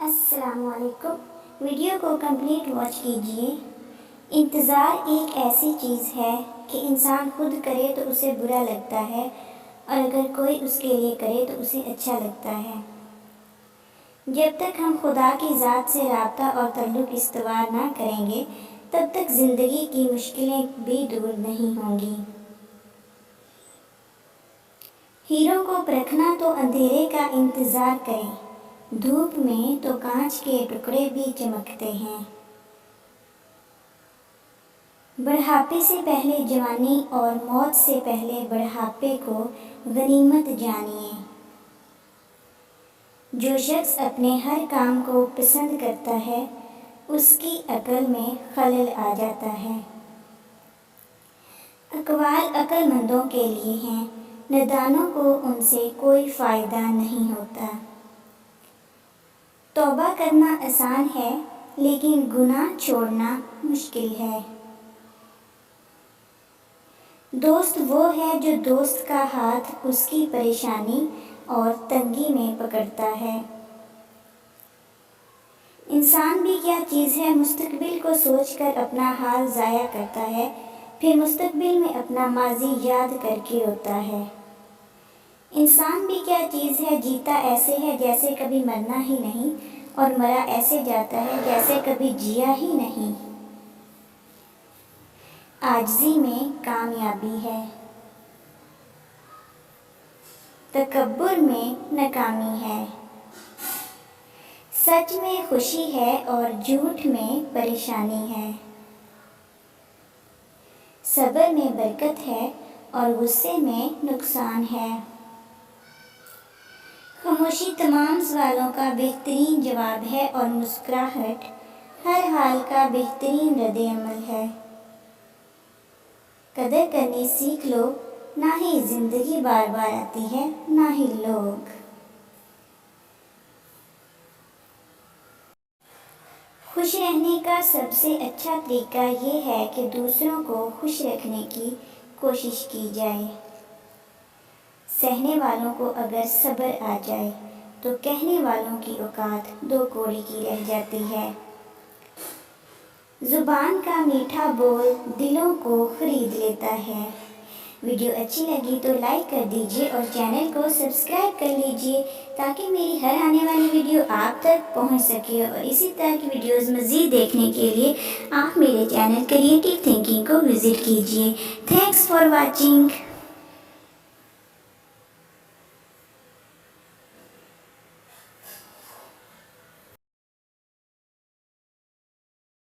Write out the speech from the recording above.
السلام علیکم۔ ویڈیو کو کمپلیٹ واچ کیجیے۔ انتظار ایک ایسی چیز ہے کہ انسان خود کرے تو اسے برا لگتا ہے اور اگر کوئی اس کے لیے کرے تو اسے اچھا لگتا ہے۔ جب تک ہم خدا کی ذات سے رابطہ اور تعلق استوار نہ کریں گے تب تک زندگی کی مشکلیں بھی دور نہیں ہوں گی۔ ہیروں کو پرکھنا تو اندھیرے کا انتظار کریں، دھوپ میں تو کانچ کے ٹکڑے بھی چمکتے ہیں۔ بڑھاپے سے پہلے جوانی اور موت سے پہلے بڑھاپے کو غنیمت جانیے۔ جو شخص اپنے ہر کام کو پسند کرتا ہے اس کی عقل میں خلل آ جاتا ہے۔ اقوال عقل مندوں کے لیے ہیں، نادانوں کو ان سے کوئی فائدہ نہیں ہوتا۔ توبہ کرنا آسان ہے لیکن گناہ چھوڑنا مشکل ہے۔ دوست وہ ہے جو دوست کا ہاتھ اس کی پریشانی اور تنگی میں پکڑتا ہے۔ انسان بھی کیا چیز ہے، مستقبل کو سوچ کر اپنا حال ضائع کرتا ہے، پھر مستقبل میں اپنا ماضی یاد کر کے روتا ہے۔ انسان بھی کیا چیز ہے، جیتا ایسے ہے جیسے کبھی مرنا ہی نہیں اور مرا ایسے جاتا ہے جیسے کبھی جیا ہی نہیں۔ عاجزی میں کامیابی ہے، تکبر میں ناکامی ہے۔ سچ میں خوشی ہے اور جھوٹ میں پریشانی ہے۔ صبر میں برکت ہے اور غصے میں نقصان ہے۔ خاموشی تمام سوالوں کا بہترین جواب ہے اور مسکراہٹ ہر حال کا بہترین رد عمل ہے۔ قدر کرنی سیکھ لو، نہ ہی زندگی بار بار آتی ہے نہ ہی لوگ۔ خوش رہنے کا سب سے اچھا طریقہ یہ ہے کہ دوسروں کو خوش رکھنے کی کوشش کی جائے۔ سہنے والوں کو اگر صبر آ جائے تو کہنے والوں کی اوقات دو کوڑی کی رہ جاتی ہے۔ زبان کا میٹھا بول دلوں کو خرید لیتا ہے۔ ویڈیو اچھی لگی تو لائک کر دیجیے اور چینل کو سبسکرائب کر لیجیے تاکہ میری ہر آنے والی ویڈیو آپ تک پہنچ سکے، اور اسی طرح کی ویڈیوز مزید دیکھنے کے لیے آپ میرے چینل کریٹو تھنکنگ کو وزٹ کیجیے۔ Thanks for watching.